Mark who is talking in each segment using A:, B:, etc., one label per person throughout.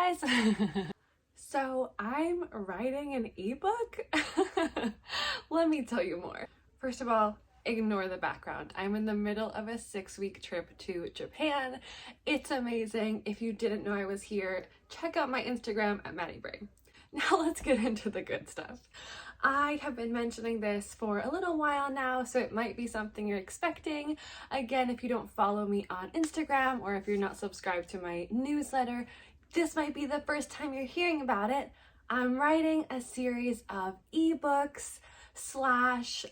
A: guys! So I'm writing an ebook? Let me tell you more. First of all, ignore the background. I'm in the middle of a 6-week trip to Japan. It's amazing. If you didn't know I was here, check out my Instagram at Maddie Brain. Now let's get into the good stuff. I have been mentioning this for a little while now, so it might be something you're expecting. Again, if you don't follow me on Instagram or if you're not subscribed to my newsletter, this might be the first time you're hearing about it. I'm writing a series of ebooks slash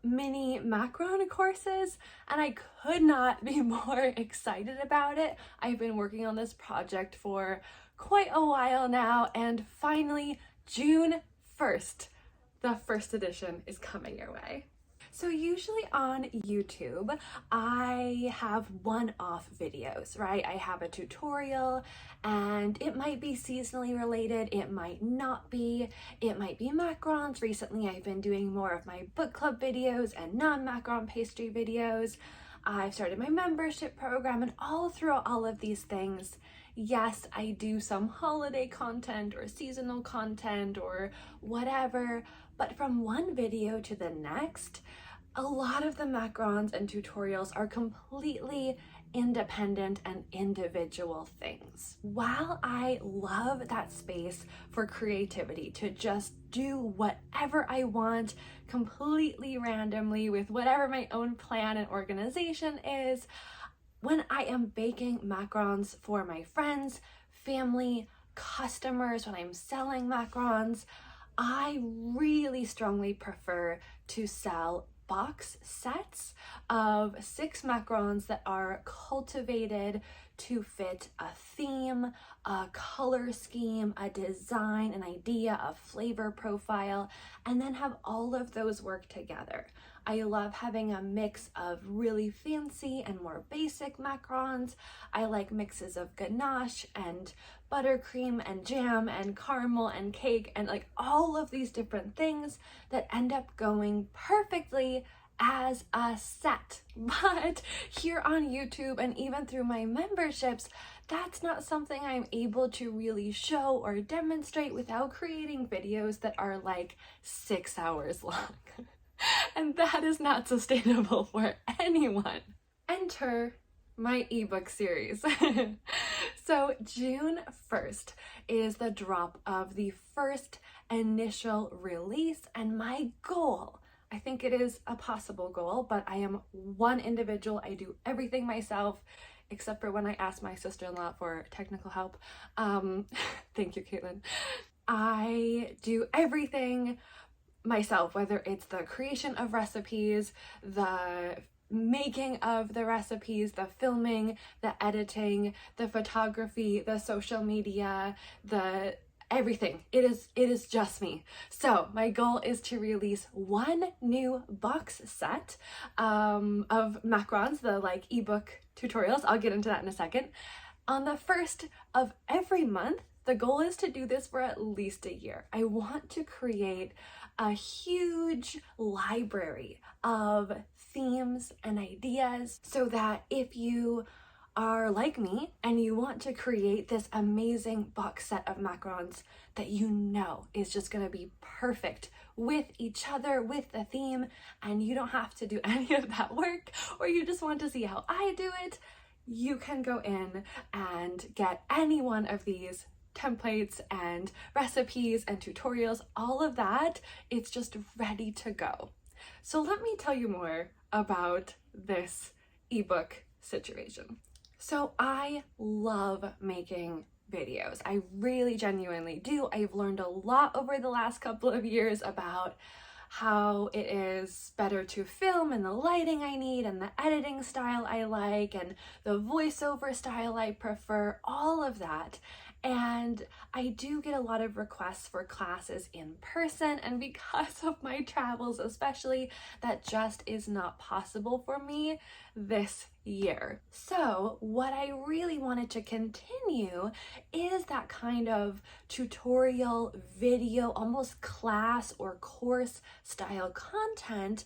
A: mini Macaron courses, and I could not be more excited about it. I've been working on this project for quite a while now, and finally June 1st, the first edition is coming your way. So usually on YouTube, I have one-off videos, right? I have a tutorial and it might be seasonally related, it might not be, it might be macarons. Recently, I've been doing more of my book club videos and non-macaron pastry videos. I've started my membership program, and all throughout all of these things, yes, I do some holiday content or seasonal content or whatever, but from one video to the next, a lot of the macarons and tutorials are completely independent and individual things. While I love that space for creativity to just do whatever I want completely randomly with whatever my own plan and organization is, when I am baking macarons for my friends, family, customers, when I'm selling macarons, I really strongly prefer to sell box sets of 6 macarons that are cultivated to fit a theme, a color scheme, a design, an idea, a flavor profile, and then have all of those work together. I love having a mix of really fancy and more basic macarons. I like mixes of ganache and buttercream and jam and caramel and cake and like all of these different things that end up going perfectly as a set. But here on YouTube and even through my memberships, that's not something I'm able to really show or demonstrate without creating videos that are like 6 hours long. And that is not sustainable for anyone. Enter my ebook series. So June 1st is the drop of the first initial release, and my goal, I think it is a possible goal, but I am one individual. I do everything myself, except for when I ask my sister-in-law for technical help. Thank you, Caitlin. I do everything myself, whether it's the creation of recipes, the making of the recipes, the filming, the editing, the photography, the social media, the everything. It is just me. So my goal is to release one new box set of macarons, the like ebook tutorials. I'll get into that in a second. On the 1st of every month, the goal is to do this for at least a year. I want to create a huge library of themes and ideas so that if you are like me and you want to create this amazing box set of macarons that you know is just going to be perfect with each other, with the theme, and you don't have to do any of that work, or you just want to see how I do it, you can go in and get any one of these templates and recipes and tutorials, all of that. It's just ready to go. So let me tell you more about this ebook situation. So I love making videos. I really genuinely do. I've learned a lot over the last couple of years about how it is better to film and the lighting I need and the editing style I like and the voiceover style I prefer, all of that. And I do get a lot of requests for classes in person, and because of my travels especially, that just is not possible for me this year. So what I really wanted to continue is that kind of tutorial video, almost class or course style content,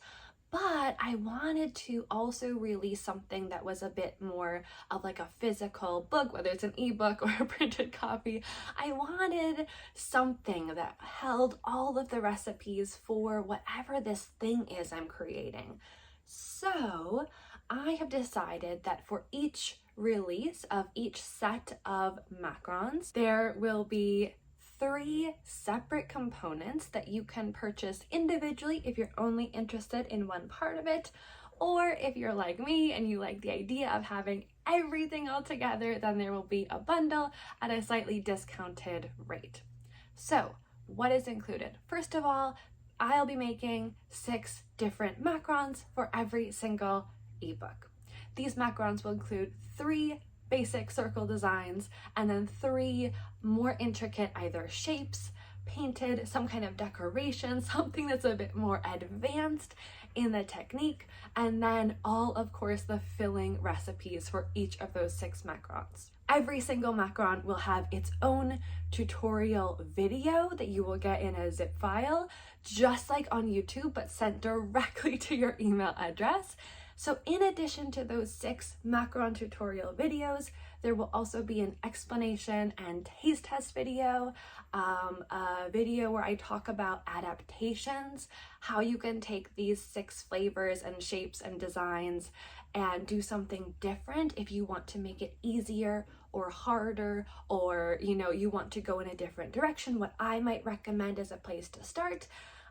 A: But I wanted to also release something that was a bit more of like a physical book, whether it's an ebook or a printed copy. I wanted something that held all of the recipes for whatever this thing is I'm creating. So I have decided that for each release of each set of macarons, there will be 3 separate components that you can purchase individually if you're only interested in one part of it, or if you're like me and you like the idea of having everything all together, then there will be a bundle at a slightly discounted rate. So what is included? First of all, I'll be making 6 different macarons for every single ebook. These macarons will include 3 basic circle designs and then 3 more intricate either shapes, painted, some kind of decoration, something that's a bit more advanced in the technique, and then all, of course, the filling recipes for each of those 6 macarons. Every single macaron will have its own tutorial video that you will get in a zip file, just like on YouTube, but sent directly to your email address. So in addition to those 6 macaron tutorial videos, there will also be an explanation and taste test video, a video where I talk about adaptations, how you can take these 6 flavors and shapes and designs and do something different if you want to make it easier or harder, or you want to go in a different direction, what I might recommend as a place to start.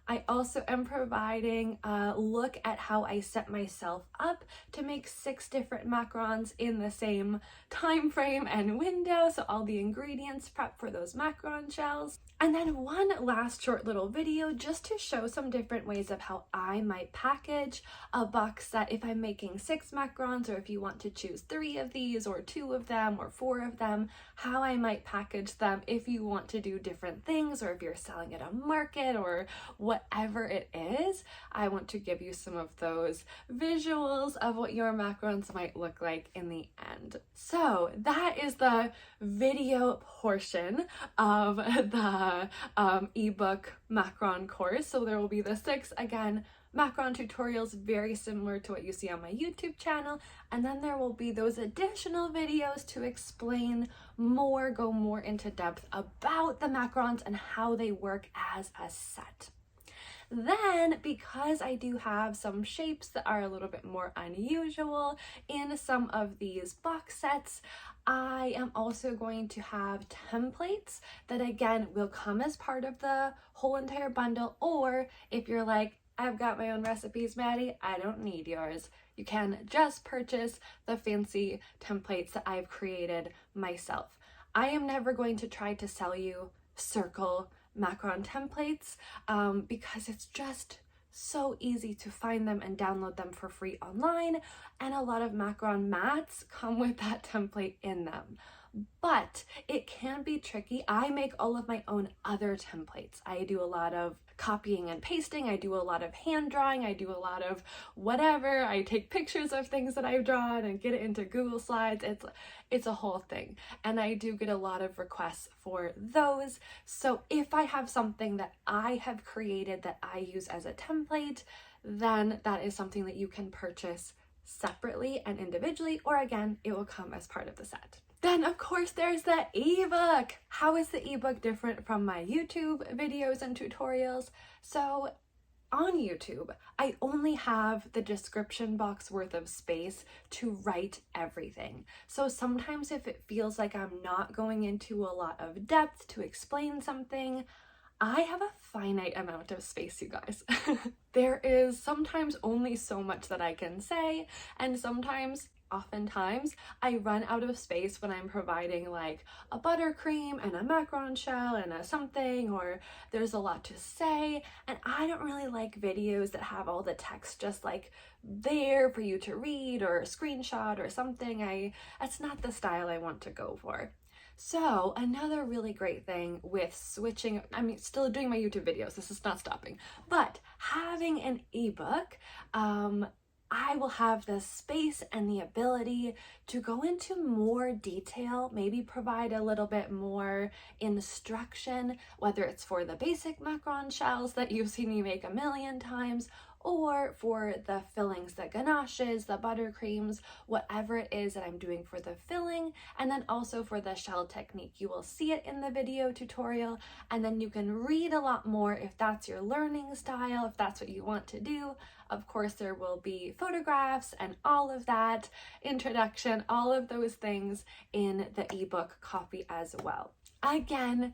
A: I also am providing a look at how I set myself up to make 6 different macarons in the same time frame and window, so all the ingredients prep for those macaron shells. And then one last short little video just to show some different ways of how I might package a box set if I'm making 6 macarons, or if you want to choose 3 of these or 2 of them or 4 of them, how I might package them if you want to do different things, or if you're selling at a market or whatever it is. I want to give you some of those visuals of what your macarons might look like in the end. So that is the video portion of the ebook macaron course. So there will be the 6, again, macaron tutorials, very similar to what you see on my YouTube channel, and then there will be those additional videos to explain more, go more into depth about the macarons and how they work as a set. Then, because I do have some shapes that are a little bit more unusual in some of these box sets, I am also going to have templates that again will come as part of the whole entire bundle, or if you're like, I've got my own recipes, Maddie, I don't need yours, you can just purchase the fancy templates that I've created myself. I am never going to try to sell you circle macaron templates because it's just so easy to find them and download them for free online, and a lot of macaron mats come with that template in them. But it can be tricky. I make all of my own other templates. I do a lot of copying and pasting. I do a lot of hand drawing. I do a lot of whatever. I take pictures of things that I've drawn and get it into Google Slides. It's a whole thing. And I do get a lot of requests for those. So if I have something that I have created that I use as a template, then that is something that you can purchase separately and individually, or again, it will come as part of the set. Then of course there's the ebook. How is the ebook different from my YouTube videos and tutorials? So on YouTube, I only have the description box worth of space to write everything. So sometimes if it feels like I'm not going into a lot of depth to explain something, I have a finite amount of space, you guys. There is sometimes only so much that I can say, and oftentimes, I run out of space when I'm providing like a buttercream and a macaron shell and a something, or there's a lot to say, and I don't really like videos that have all the text just like there for you to read or a screenshot or something. That's not the style I want to go for. So another really great thing with switching, still doing my YouTube videos, this is not stopping, but having an ebook, I will have the space and the ability to go into more detail, maybe provide a little bit more instruction, whether it's for the basic macaron shells that you've seen me make a million times, or for the fillings, the ganaches, the buttercreams, whatever it is that I'm doing for the filling, and then also for the shell technique. You will see it in the video tutorial, and then you can read a lot more if that's your learning style, if that's what you want to do. Of course, there will be photographs and all of that, introduction, all of those things in the ebook copy as well. Again,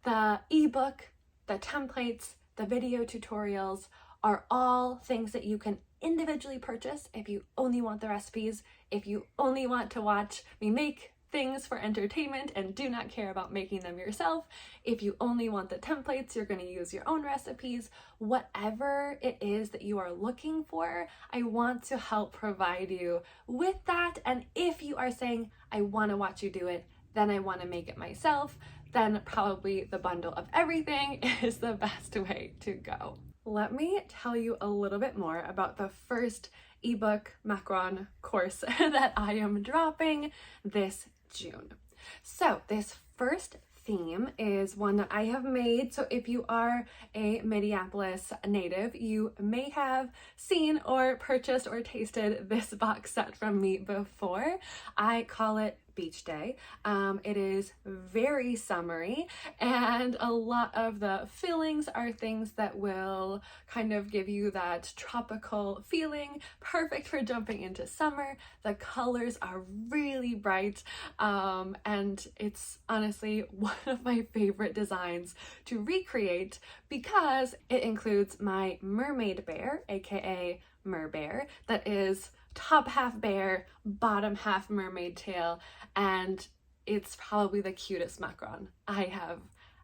A: the ebook, the templates, the video tutorials are all things that you can individually purchase if you only want the recipes, if you only want to watch me make things for entertainment and do not care about making them yourself. If you only want the templates, you're going to use your own recipes. Whatever it is that you are looking for, I want to help provide you with that. And if you are saying, I want to watch you do it, then I want to make it myself, then probably the bundle of everything is the best way to go. Let me tell you a little bit more about the first ebook macaron course that I am dropping this June. So this first theme is one that I have made. So if you are a Minneapolis native, you may have seen or purchased or tasted this box set from me before. I call it Beach Day. It is very summery, and a lot of the fillings are things that will kind of give you that tropical feeling, perfect for jumping into summer. The colors are really bright, and it's honestly one of my favorite designs to recreate because it includes my mermaid bear, aka Merbear, that is top half bear, bottom half mermaid tail, and it's probably the cutest macaron I have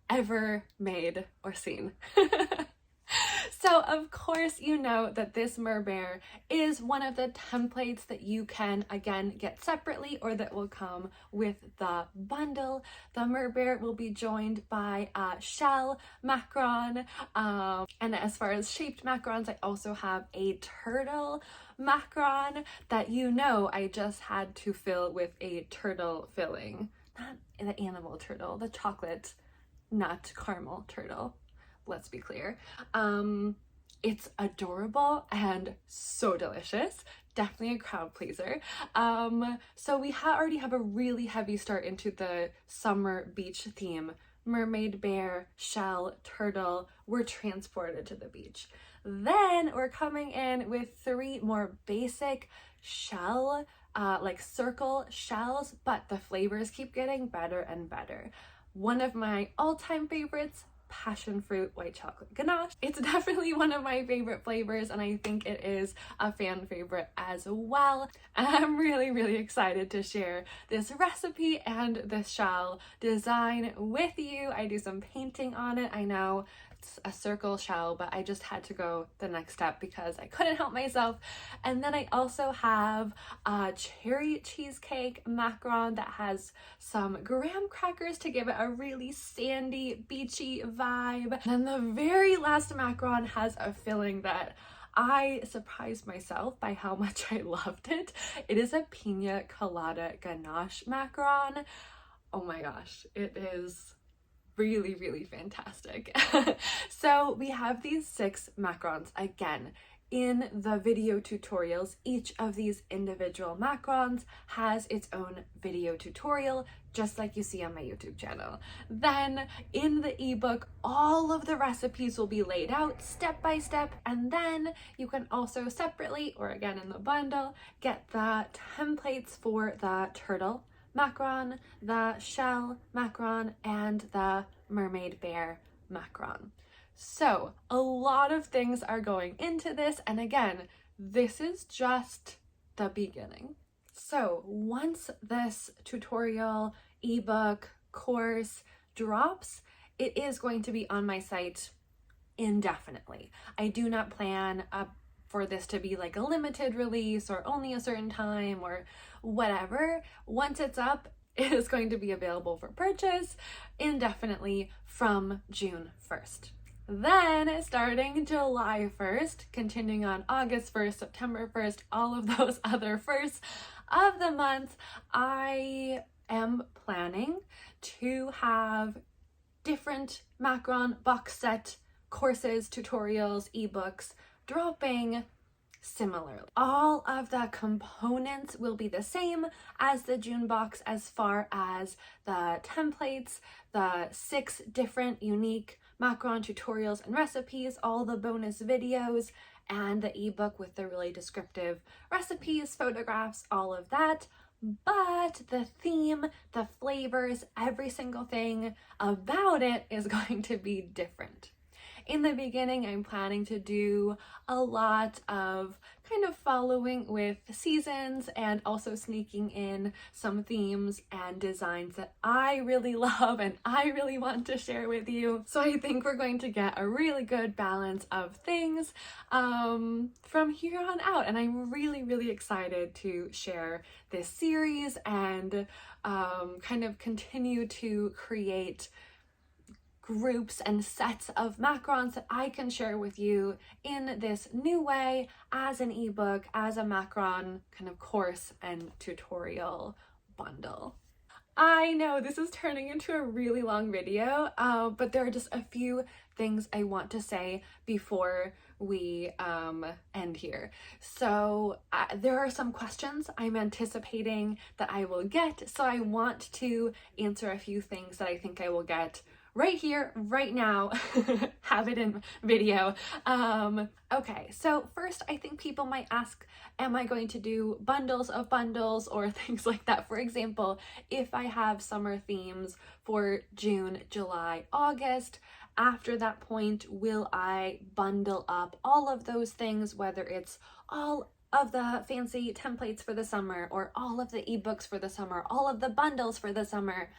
A: ever made or seen. So of course you know that this merbear is one of the templates that you can again get separately or that will come with the bundle. The merbear will be joined by a shell macaron, and as far as shaped macarons, I also have a turtle macaron that I just had to fill with a turtle filling. Not the animal turtle, the chocolate nut caramel turtle. Let's be clear. It's adorable and so delicious. Definitely a crowd pleaser. So we already have a really heavy start into the summer beach theme. Mermaid bear, shell, turtle, we're transported to the beach. Then we're coming in with 3 more basic shell, like circle shells, but the flavors keep getting better and better. One of my all-time favorites, passion fruit white chocolate ganache. It's definitely one of my favorite flavors, and I think it is a fan favorite as well. And I'm really excited to share this recipe and this shell design with you. I do some painting on it. I know it's a circle shell, but I just had to go the next step because I couldn't help myself. And then I also have a cherry cheesecake macaron that has some graham crackers to give it a really sandy, beachy vibe. And then the very last macaron has a filling that I surprised myself by how much I loved it. It is a pina colada ganache macaron. Oh my gosh, it is really fantastic. So we have these 6 macarons. Again, in the video tutorials, each of these individual macarons has its own video tutorial, just like you see on my YouTube channel. Then in the ebook, all of the recipes will be laid out step by step, and then you can also separately, or again in the bundle, get the templates for the turtle macaron, the shell macaron, and the mermaid bear macaron. So a lot of things are going into this, and again, this is just the beginning. So once this tutorial, ebook, course drops, it is going to be on my site indefinitely. I do not plan for this to be like a limited release or only a certain time or whatever. Once it's up, it is going to be available for purchase indefinitely from June 1st. Then starting July 1st, continuing on August 1st, September 1st, all of those other firsts of the month, I am planning to have different macaron box set courses, tutorials, ebooks dropping similarly. All of the components will be the same as the June box as far as the templates, the 6 different unique macaron tutorials and recipes, all the bonus videos, and the ebook with the really descriptive recipes, photographs, all of that. But the theme, the flavors, every single thing about it is going to be different. In the beginning, I'm planning to do a lot of kind of following with seasons and also sneaking in some themes and designs that I really love and I really want to share with you. So I think we're going to get a really good balance of things from here on out. And I'm really excited to share this series and kind of continue to create groups and sets of macarons that I can share with you in this new way as an ebook, as a macaron kind of course and tutorial bundle. I know this is turning into a really long video, but there are just a few things I want to say before we end here. So there are some questions I'm anticipating that I will get, so I want to answer a few things that I think I will get right here, right now, have it in video. Okay, so first I think people might ask, am I going to do bundles of bundles or things like that? For example, if I have summer themes for June, July, August, after that point, will I bundle up all of those things, whether it's all of the fancy templates for the summer or all of the ebooks for the summer, all of the bundles for the summer?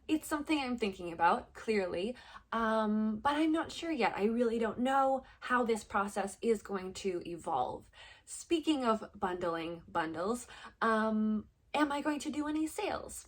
A: It's something I'm thinking about, clearly, but I'm not sure yet. I really don't know how this process is going to evolve. Speaking of bundling bundles, am I going to do any sales?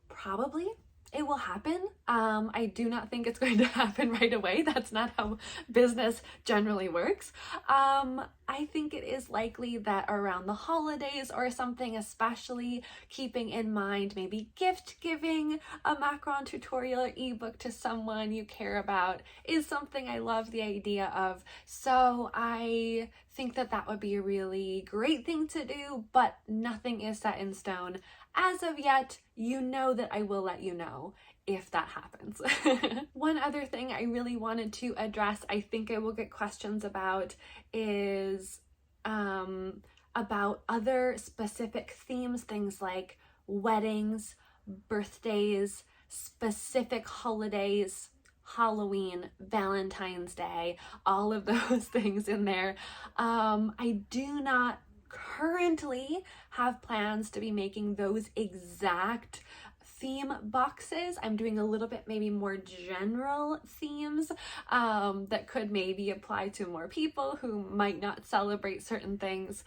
A: Probably. It will happen. I do not think it's going to happen right away. That's not how business generally works. I think it is likely that around the holidays or something, especially keeping in mind maybe gift giving a macaron tutorial or ebook to someone you care about is something I love the idea of. So I think that that would be a really great thing to do, but nothing is set in stone. As of yet, you know that I will let you know if that happens. One other thing I really wanted to address, I think I will get questions about, is about other specific themes, things like weddings, birthdays, specific holidays, Halloween, Valentine's Day, all of those things in there. I do not currently have plans to be making those exact theme boxes. I'm doing a little bit maybe more general themes that could maybe apply to more people who might not celebrate certain things.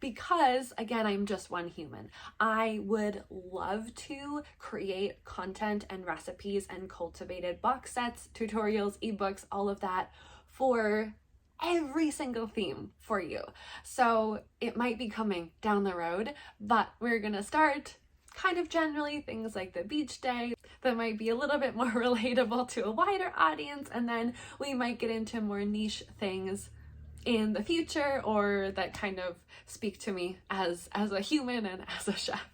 A: Because again, I'm just one human. I would love to create content and recipes and cultivated box sets, tutorials, ebooks, all of that for every single theme for you. So it might be coming down the road, but we're gonna start kind of generally things like the beach day that might be a little bit more relatable to a wider audience, and then we might get into more niche things in the future or that kind of speak to me as a human and as a chef.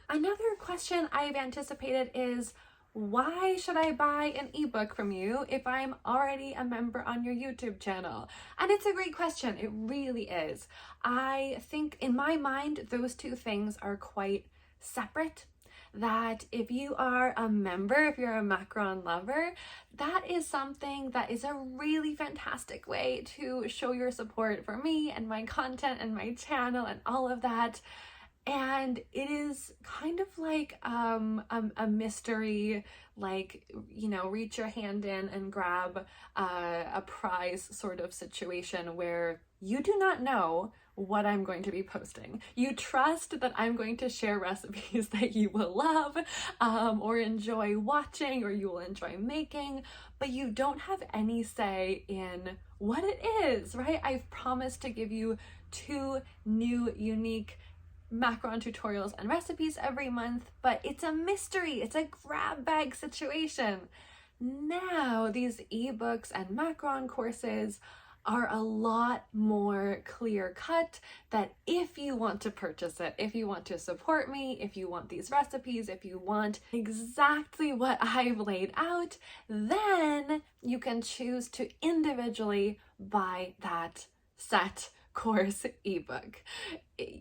A: Another question I've anticipated is, why should I buy an ebook from you if I'm already a member on your YouTube channel? And it's a great question. It really is. I think in my mind, those two things are quite separate. That if you are a member, if you're a macaron lover, that is something that is a really fantastic way to show your support for me and my content and my channel and all of that. And it is kind of like a mystery, like, you know, reach your hand in and grab a prize sort of situation where you do not know what I'm going to be posting. You trust that I'm going to share recipes that you will love or enjoy watching or you will enjoy making, but you don't have any say in what it is, right? I've promised to give you 2 new, unique macaron tutorials and recipes every month, but it's a mystery. It's a grab bag situation. Now these ebooks and Macaron courses are a lot more clear cut, that if you want to purchase it, if you want to support me, if you want these recipes, if you want exactly what I've laid out, then you can choose to individually buy that set course ebook.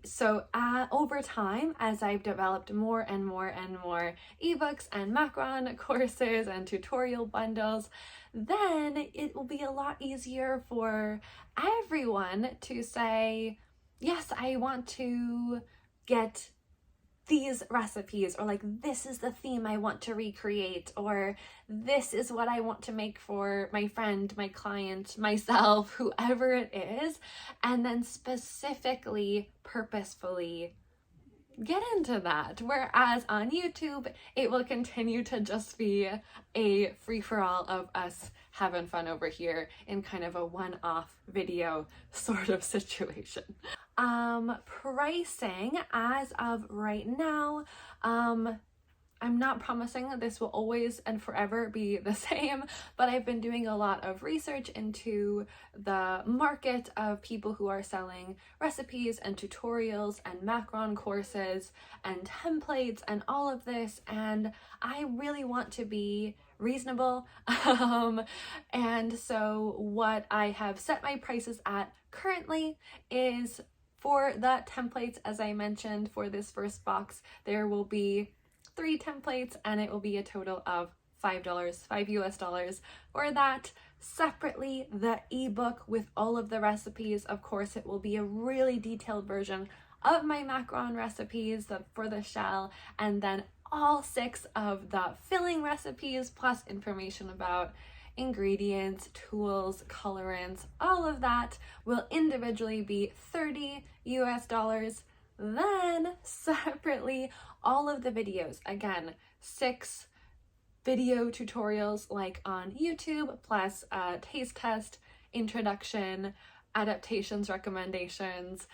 A: So over time, as I've developed more and more and more ebooks and Macaron courses and tutorial bundles, then it will be a lot easier for everyone to say, yes, I want to get these recipes, or like, this is the theme I want to recreate, or this is what I want to make for my friend, my client, myself, whoever it is, and then specifically, purposefully get into that. Whereas on YouTube, it will continue to just be a free-for-all of us having fun over here in kind of a one-off video sort of situation. Pricing as of right now, I'm not promising that this will always and forever be the same, but I've been doing a lot of research into the market of people who are selling recipes and tutorials and Macaron courses and templates and all of this, and I really want to be reasonable. And so what I have set my prices at currently is, for the templates, as I mentioned, for this first box, there will be 3 templates and it will be a total of $5 US. For that, separately, the ebook with all of the recipes, of course, it will be a really detailed version of my macaron recipes for the shell, and then all 6 of the filling recipes, plus information about ingredients, tools, colorants, all of that will individually be $30 US. Then separately, all of the videos, again, 6 video tutorials like on YouTube, plus a taste test, introduction, adaptations, recommendations,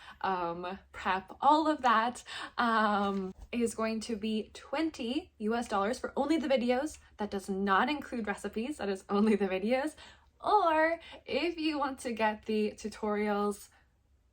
A: prep, all of that is going to be $20 US for only the videos. That does not include recipes, that is only the videos. Or if you want to get the tutorials,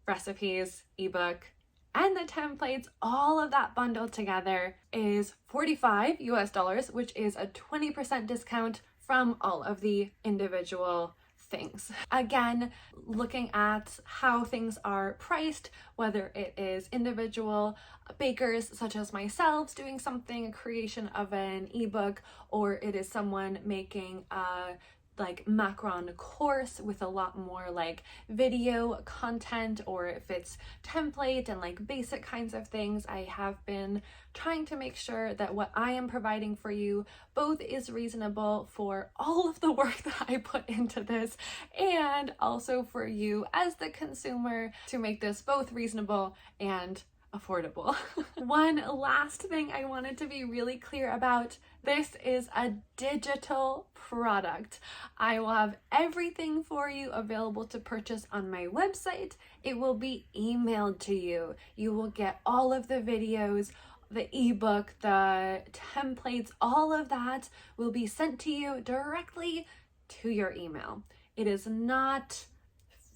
A: recipes, ebook, and the templates, all of that bundled together is $45 US, which is a 20% discount from all of the individual things. Again, looking at how things are priced, whether it is individual bakers such as myself doing something, a creation of an ebook, or it is someone making a like macaron course with a lot more like video content, or if it's template and like basic kinds of things, I have been trying to make sure that what I am providing for you both is reasonable for all of the work that I put into this, and also for you as the consumer to make this both reasonable and affordable. One last thing I wanted to be really clear about: this is a digital product. I will have everything for you available to purchase on my website. It will be emailed to you. You will get all of the videos, the ebook, the templates, all of that will be sent to you directly to your email. It is not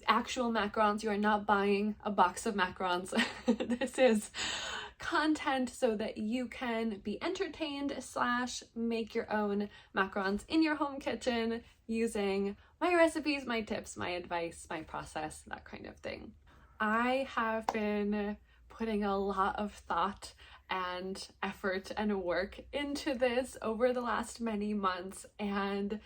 A: actual macarons. You are not buying a box of macarons. This is content so that you can be entertained / make your own macarons in your home kitchen using my recipes, my tips, my advice, my process, that kind of thing. I have been putting a lot of thought and effort and work into this over the last many months, and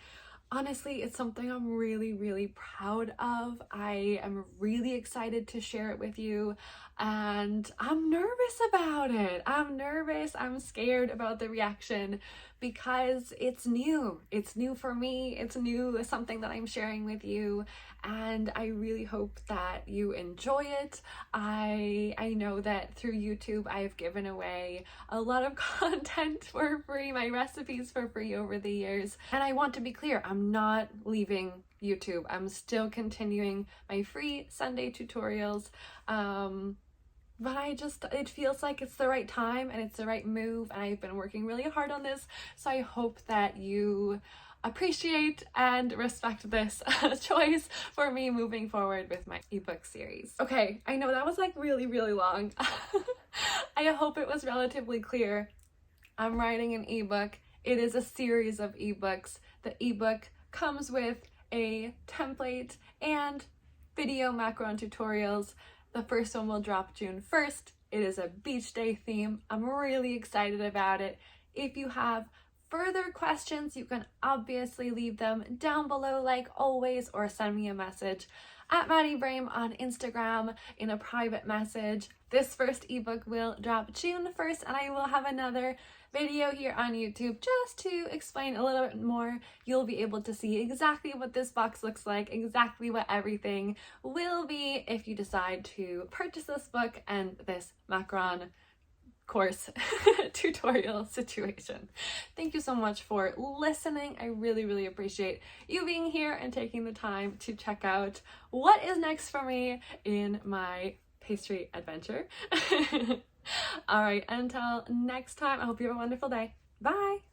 A: honestly, it's something I'm really, really proud of. I am really excited to share it with you, and I'm nervous about it. I'm nervous, I'm scared about the reaction, because it's new. It's new for me. It's new, something that I'm sharing with you, and I really hope that you enjoy it. I know that through YouTube, I've given away a lot of content for free, my recipes for free over the years, and I want to be clear, I'm not leaving YouTube. I'm still continuing my free Sunday tutorials. but it feels like it's the right time and it's the right move, and I've been working really hard on this, so I hope that you appreciate and respect this choice for me moving forward with my ebook series. Okay, I know that was like really long. I hope it was relatively clear. I'm writing an ebook. It is a series of ebooks. The ebook comes with a template and video macaron tutorials. The first one will drop June 1st. It is a beach day theme. I'm really excited about it. If you have further questions, you can obviously leave them down below like always, or send me a message at Maddie Brame on Instagram in a private message. This first ebook will drop June 1st, and I will have another video here on YouTube just to explain a little bit more. You'll be able to see exactly what this box looks like, exactly what everything will be if you decide to purchase this book and this macaron course tutorial situation. Thank you so much for listening. I really appreciate you being here and taking the time to check out what is next for me in my pastry adventure. All right, until next time, I hope you have a wonderful day. Bye.